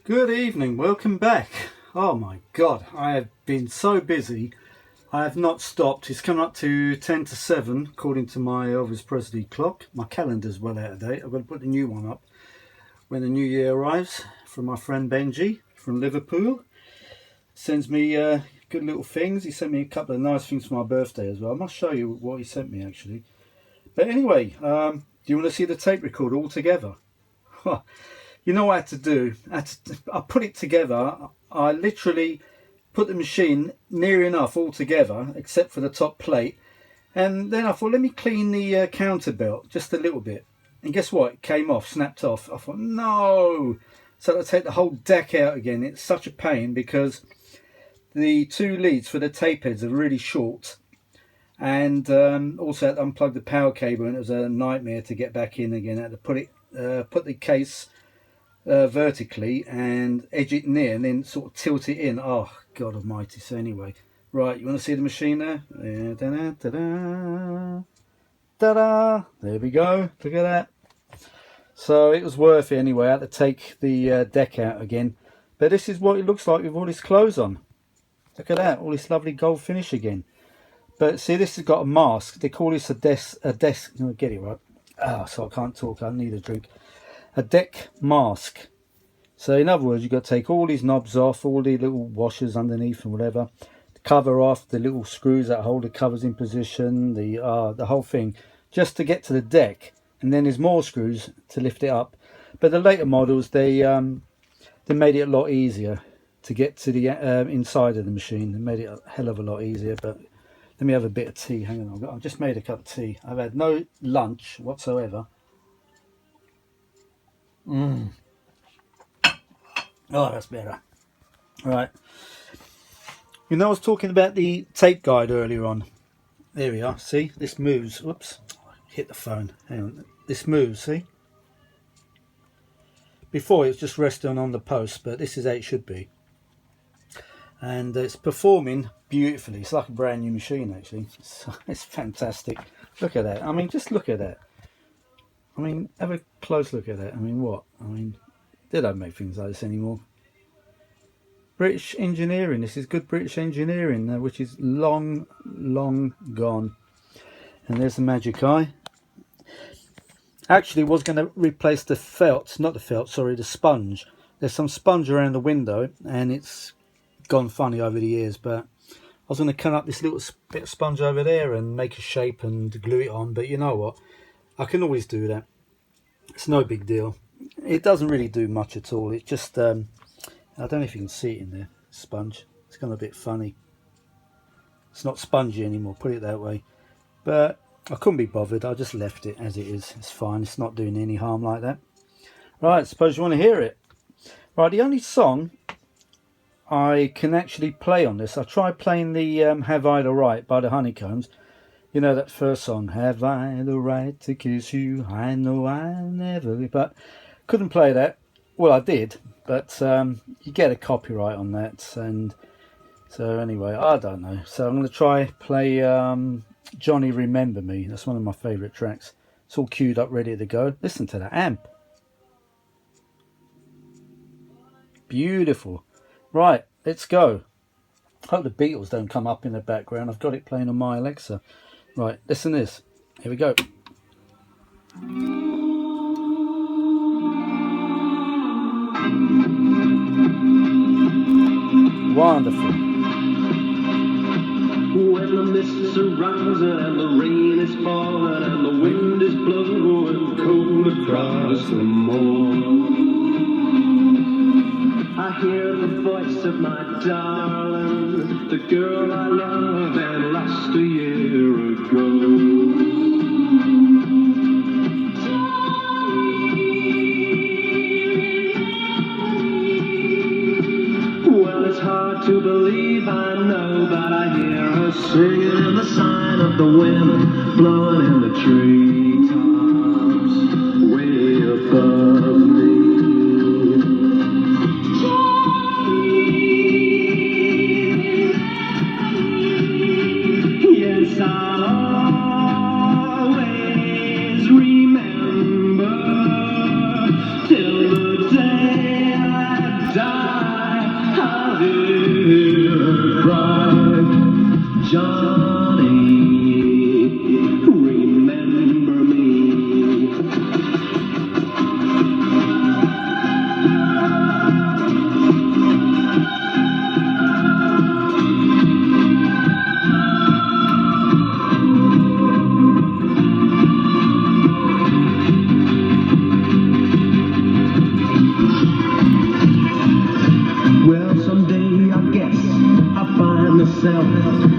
Good evening, welcome back. Oh my god, I have been so busy. I have not stopped. It's coming up to 10 to 7 according to my Elvis Presley clock. My calendar's well out of date. I've got to put the new one up when the new year arrives from my friend Benji from Liverpool. Sends me good little things. He sent me a couple of nice things for my birthday as well. I must show you what he sent me actually. But anyway, do you want to see the tape recorder all together? You know what I had to do? I put it together. I literally put the machine near enough all together, except for the top plate. And then I thought, let me clean the counter belt just a little bit. And guess what? It came off, snapped off. I thought, no. So I take the whole deck out again. It's such a pain because the two leads for the tape heads are really short. And also I had to unplug the power cable, and it was a nightmare to get back in again. I had to put the case vertically and edge it near and then sort of tilt it in. Oh god almighty. So anyway, right, you want to see the machine there? Da-da, da-da, da-da. There we go, look at that. So it was worth it anyway. I had to take the deck out again, but this is what it looks like with all this clothes on. Look at that, all this lovely gold finish again. But see, this has got a mask. They call this a desk. No, get it right. So I can't talk, I need a drink. A deck mask. So in other words, you've got to take all these knobs off, all the little washers underneath and whatever, the cover off, the little screws that hold the covers in position, the whole thing, just to get to the deck. And then there's more screws to lift it up. But the later models, they made it a lot easier to get to the inside of the machine. They made it a hell of a lot easier. But let me have a bit of tea. Hang on, I've just made a cup of tea. I've had no lunch whatsoever. Oh, that's better. Right. You know, I was talking about the tape guide earlier on. There we are. See, this moves. Whoops, hit the phone. Hang on. This moves. See. Before it was just resting on the post, but this is how it should be. And it's performing beautifully. It's like a brand new machine, actually. It's fantastic. Look at that. I mean, just look at that. I mean, have a close look at that. I mean, what? I mean, they don't make things like this anymore. British engineering. This is good British engineering, which is long, long gone. And there's the magic eye. Actually, was going to replace the felt, not the felt, sorry, the sponge. There's some sponge around the window, and it's gone funny over the years, but I was going to cut up this little bit of sponge over there and make a shape and glue it on. But you know what? I can always do that. It's no big deal. It doesn't really do much at all. It's just, I don't know if you can see it in there, sponge. It's gone a bit funny. It's not spongy anymore, put it that way. But I couldn't be bothered. I just left it as it is. It's fine. It's not doing any harm like that. Right, suppose you want to hear it. Right, the only song I can actually play on this, I tried playing the Have I the Right by the Honeycombs. You know that first song, Have I the Right to Kiss You? I know I never, but couldn't play that. Well, I did, but you get a copyright on that, and so anyway, I don't know. So I'm going to try play Johnny Remember Me. That's one of my favourite tracks. It's all queued up, ready to go. Listen to that amp. Beautiful. Right, let's go. Hope the Beatles don't come up in the background. I've got it playing on my Alexa. Right, listen to this. Here we go. Wonderful. When the mist surrounds it and the rain is falling and the wind is blowing cold across the moor, I hear the voice of my darling, the girl I love and lost a year ago. Well, it's hard to believe, I know, but I hear her singing in the sign of the wind, blowing in the treetops, way above me. Yes, I'll always remember till the day I die.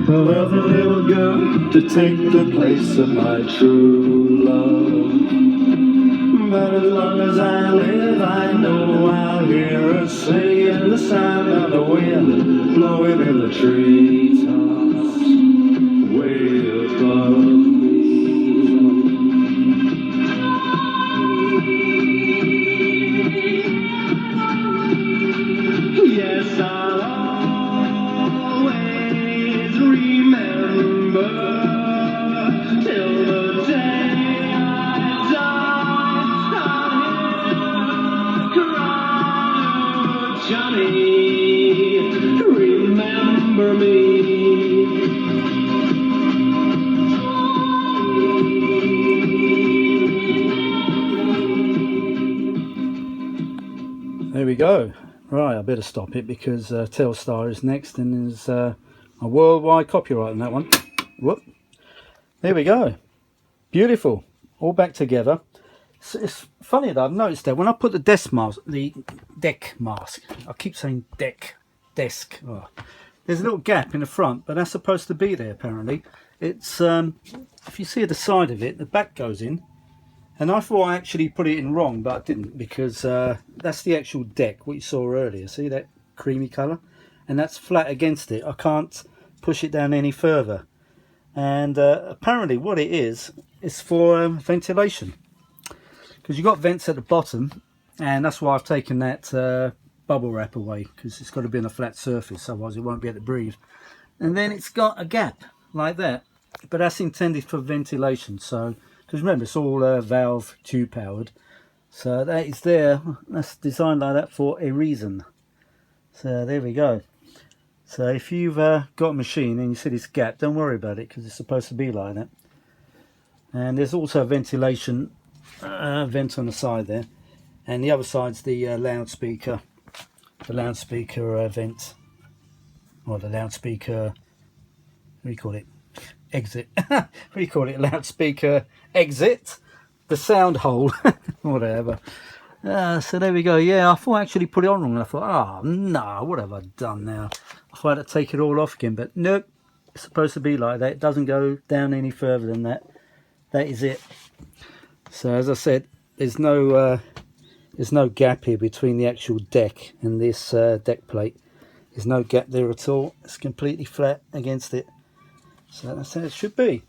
A lovely little girl to take the place of my true love. But as long as I live, I know I'll hear her singing the sound of the wind blowing in the treetops way above me. Yes, I'll always remember till the day I die. I'll cry, Johnny, remember me. There we go. Right, I better stop it because Telstar is next and there's a worldwide copyright on that one. Whoop. There we go. Beautiful. All back together. It's funny that I've noticed that when I put the deck mask, I keep saying desk. Oh. There's a little gap in the front, but that's supposed to be there apparently. It's if you see the side of it, the back goes in. And I thought I actually put it in wrong, but I didn't, because that's the actual deck, what you saw earlier. See that creamy colour? And that's flat against it. I can't push it down any further. And apparently what it is for ventilation. Because you've got vents at the bottom, and that's why I've taken that bubble wrap away, because it's got to be on a flat surface, otherwise it won't be able to breathe. And then it's got a gap, like that. But that's intended for ventilation, so... Because remember, it's all valve tube powered. So that is there. That's designed like that for a reason. So there we go. So if you've got a machine and you see this gap, don't worry about it because it's supposed to be like that. And there's also a ventilation vent on the side there. And the other side's the loudspeaker. The loudspeaker vent. Or the loudspeaker... What do you call it? Exit. What do you call it? Loudspeaker exit, the sound hole. Whatever. So there we go. Yeah, I thought I actually put it on wrong, and I thought, oh no, what have I done now? I thought I'd take it all off again, but nope, it's supposed to be like that. It doesn't go down any further than that. That is it. So as I said, there's no gap here between the actual deck and this deck plate. There's no gap there at all. It's completely flat against it. So that's how it should be.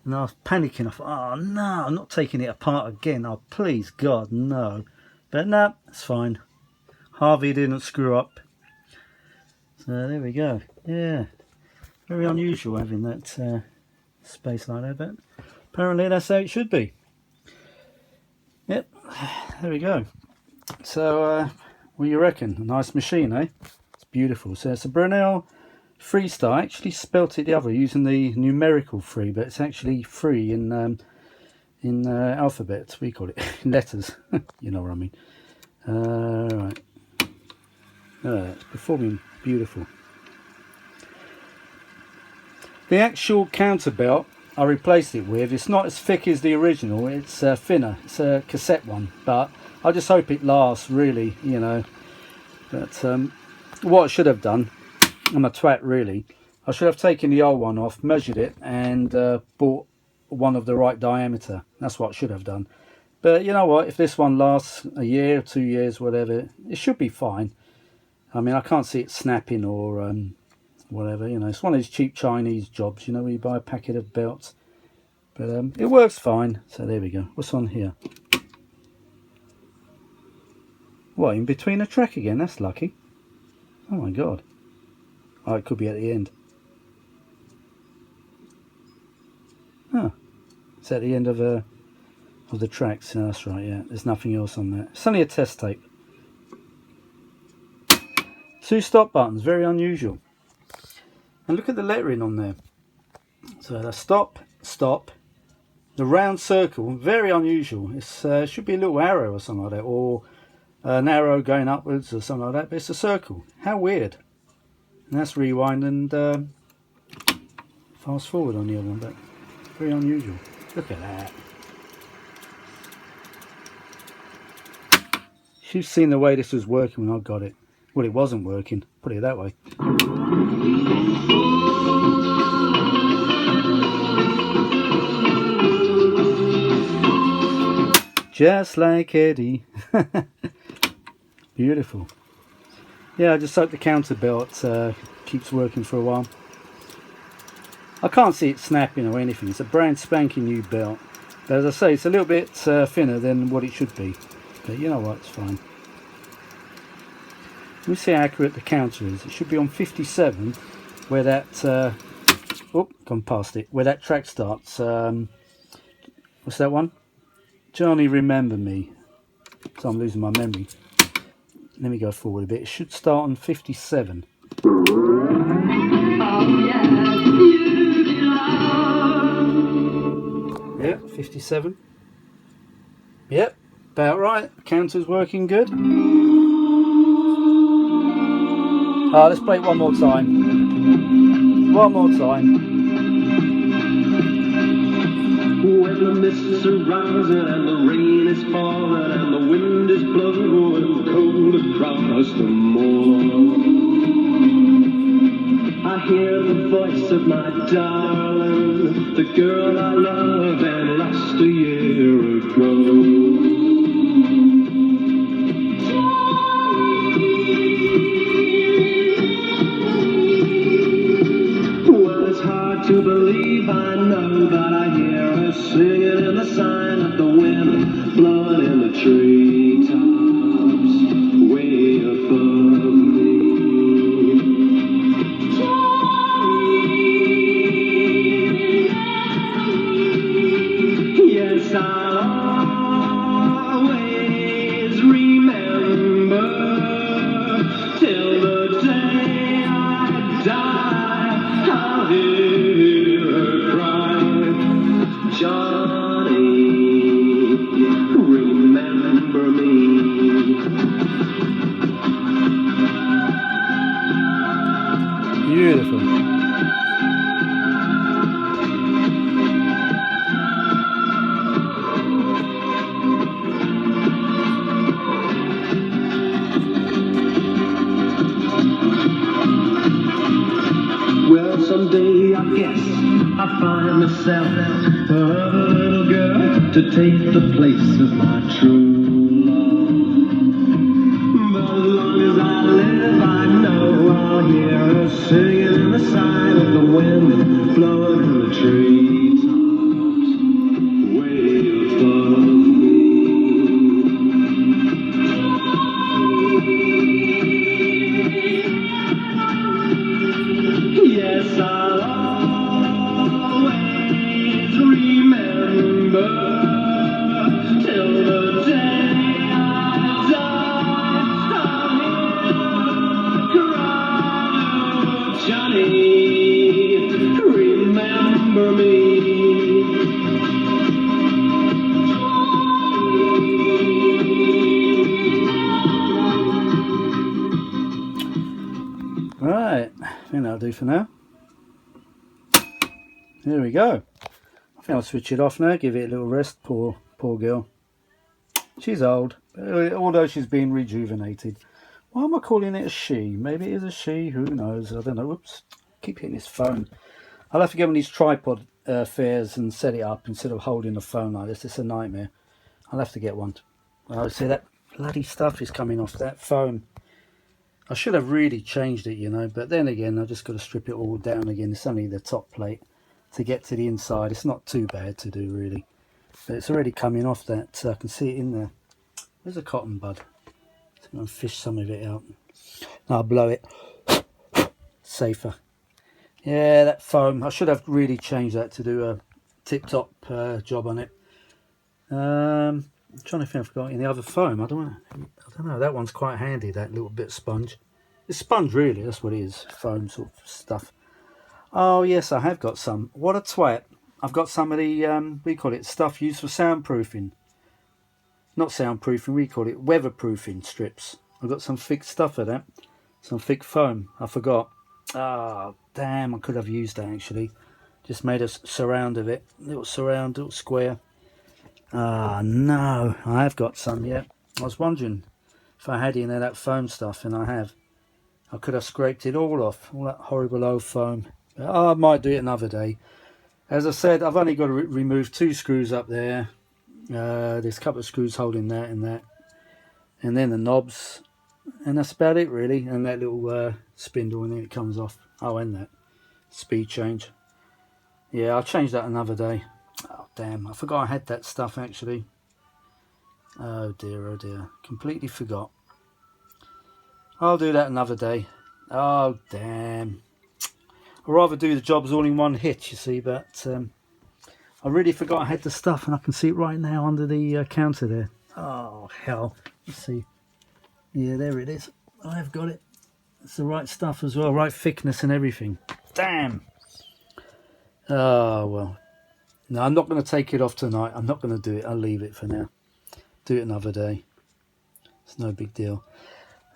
And I was panicking. I thought, oh no, I'm not taking it apart again. Oh please God, no. But no, it's fine. Harvey didn't screw up. So there we go. Yeah, very unusual having that space like that, but apparently that's how it should be. Yep, there we go. So what do you reckon? A nice machine, eh? It's beautiful. So it's a Brenell Freestar. I actually spelt it the other using the numerical 3, but it's actually 3 in alphabet. We call it in letters. You know what I mean. Right. It's performing beautiful. The actual counter belt I replaced it with, it's not as thick as the original. It's thinner. It's a cassette one, but I just hope it lasts, really, you know. But what I should have done, I'm a twat really, I should have taken the old one off, measured it, and bought one of the right diameter. That's what I should have done. But you know what, if this one lasts a year, 2 years, whatever, it should be fine. I mean, I can't see it snapping or whatever, you know. It's one of these cheap Chinese jobs, you know, where you buy a packet of belts. But it works fine. So there we go. What's on here? What, in between a track again? That's lucky. Oh my God. Oh, it could be at the end. Oh, it's at the end of the tracks. Oh, that's right, yeah. There's nothing else on there. It's only a test tape. 2 stop buttons, very unusual. And look at the lettering on there. So the stop, stop. The round circle, very unusual. It should be a little arrow or something like that, or an arrow going upwards or something like that, but it's a circle. How weird. And that's rewind and fast forward on the other one, but very unusual. Look at that. You've seen the way this was working when I got it. Well, it wasn't working, put it that way. Just like Eddie. Beautiful. Yeah, I just hope the counter belt keeps working for a while. I can't see it snapping or anything. It's a brand spanking new belt. But as I say, it's a little bit thinner than what it should be. But you know what, it's fine. Let me see how accurate the counter is. It should be on 57, where that... oh, gone past it. Where that track starts. What's that one? Johnny, Remember Me. So I'm losing my memory. Let me go forward a bit. It should start on 57. Yeah, 57. Yep, about right. Counter's working good. Let's play it one more time. One more time. When the mist surrounds it and the rain is falling and the wind is blowing cold across the moor, I hear the voice of my darling, the girl I loved and lost a year ago. Well, it's hard to believe, I know, but I hear her singing in the sign of the wind, blowing in the treetops, way above me. Yes, I'll always remember till the day I die. I'll hear her cry, Johnny, remember me. Beautiful. Well, someday I guess I'll find myself a little girl to take the place of my true love. But as long as I live, I know I'll hear her singing in the sign of the wind, blowing in the treetops, way above me. Yes, I'll always remember till the day I die. I'll hear her cry, Johnny, remember me. Right, I think that'll do for now. There we go. I think I'll switch it off now, give it a little rest. Poor girl. She's old, although she's been rejuvenated. Why am I calling it a she? Maybe it is a she, who knows? I don't know. Whoops, keep hitting this phone. I'll have to get one of these tripod fairs and set it up instead of holding the phone like this. It's a nightmare. I'll have to get one. Oh, see, that bloody stuff is coming off that phone. I should have really changed it, you know, but then again, I've just got to strip it all down again. It's only the top plate to get to the inside. It's not too bad to do, really. But it's already coming off that, so I can see it in there. There's a cotton bud. So I'm going to fish some of it out. I'll blow it. Safer. Yeah, that foam. I should have really changed that to do a tip-top job on it. I'm trying to think if I've got any other foam. I don't know. That one's quite handy, that little bit of sponge. It's sponge, really. That's what it is. Foam sort of stuff. Oh, yes, I have got some. What a twat. I've got some of the, we call it stuff used for soundproofing. Not soundproofing, we call it weatherproofing strips. I've got some thick stuff of that. Some thick foam. I forgot. Ah, damn, I could have used that, actually. Just made a surround of it. Little surround, little square. Ah, no. I have got some, yeah. I was wondering if I had any of that foam stuff, and I have. I could have scraped it all off. All that horrible old foam. I might do it another day. As I said, I've only got to remove 2 screws up there. There's a couple of screws holding that and that, and then the knobs, and that's about it really. And that little spindle, and then it comes off. Oh, and that speed change. Yeah, I'll change that another day. Oh damn, I forgot I had that stuff actually. Oh dear, completely forgot. I'll do that another day. Oh damn, I'd rather do the jobs all in one hit, you see, but I really forgot I had the stuff, and I can see it right now under the counter there. Oh hell, let's see. Yeah, there it is. I've got it. It's the right stuff as well, right thickness and everything. Damn. Oh well. No, I'm not going to take it off tonight. I'm not going to do it. I'll leave it for now. Do it another day. It's no big deal.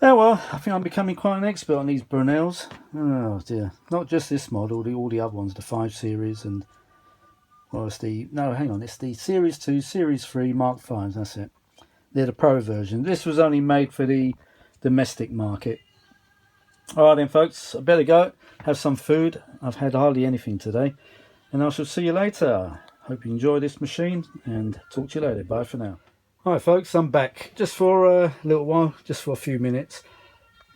Oh well, I think I'm becoming quite an expert on these Brenells. Oh dear. Not just this model, all the other ones, the 5 Series and... Well, it's the... No, hang on. It's the Series 2, Series 3, Mark 5s. That's it. They're the Pro version. This was only made for the domestic market. Alright then, folks. I better go. Have some food. I've had hardly anything today. And I shall see you later. Hope you enjoy this machine. And talk to you later. Bye for now. Hi folks, I'm back just for a little while, just for a few minutes.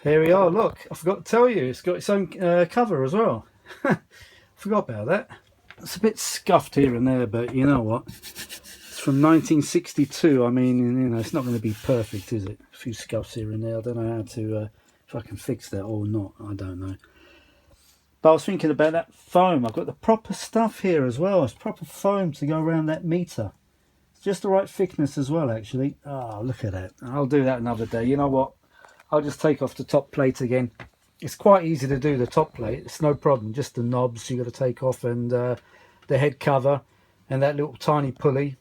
Here we are. Look, I forgot to tell you, it's got its own cover as well. Forgot about that. It's a bit scuffed here and there, but you know what? It's from 1962. I mean, you know, it's not going to be perfect, is it? A few scuffs here and there. I don't know how to, if I can fix that or not. I don't know. But I was thinking about that foam. I've got the proper stuff here as well. It's proper foam to go around that meter. Just the right thickness as well, actually. Oh, look at that. I'll do that another day. You know what? I'll just take off the top plate again. It's quite easy to do the top plate. It's no problem. Just the knobs you got to take off, and the head cover and that little tiny pulley.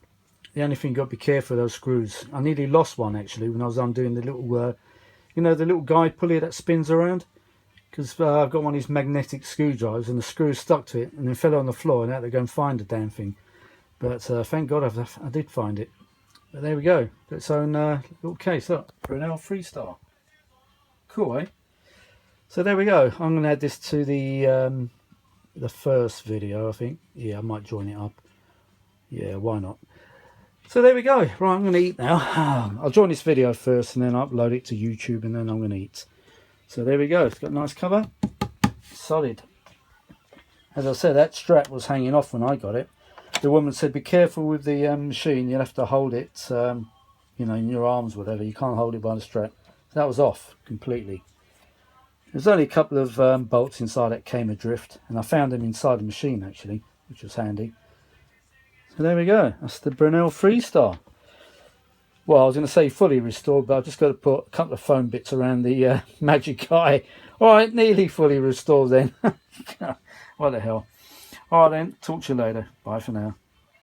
The only thing you got to be careful of those screws. I nearly lost one actually when I was undoing the little, you know, the little guide pulley that spins around. Because I've got one of these magnetic screwdrivers and the screw stuck to it and then fell on the floor, and I had to go and find the damn thing. But thank God I did find it. But there we go. Got its own little case. Look, Brenell Freestar. Cool, eh? So there we go. I'm going to add this to the first video, I think. Yeah, I might join it up. Yeah, why not? So there we go. Right, I'm going to eat now. I'll join this video first and then upload it to YouTube, and then I'm going to eat. So there we go. It's got a nice cover. Solid. As I said, that strap was hanging off when I got it. The woman said, be careful with the machine, you'll have to hold it, you know, in your arms, whatever. You can't hold it by the strap. So that was off completely. There's only a couple of bolts inside that came adrift, and I found them inside the machine actually, which was handy. So there we go. That's the Brenell Freestar. Well, I was going to say fully restored, but I've just got to put a couple of foam bits around the magic eye. All right, nearly fully restored then. What the hell. All right then, talk to you later. Bye for now.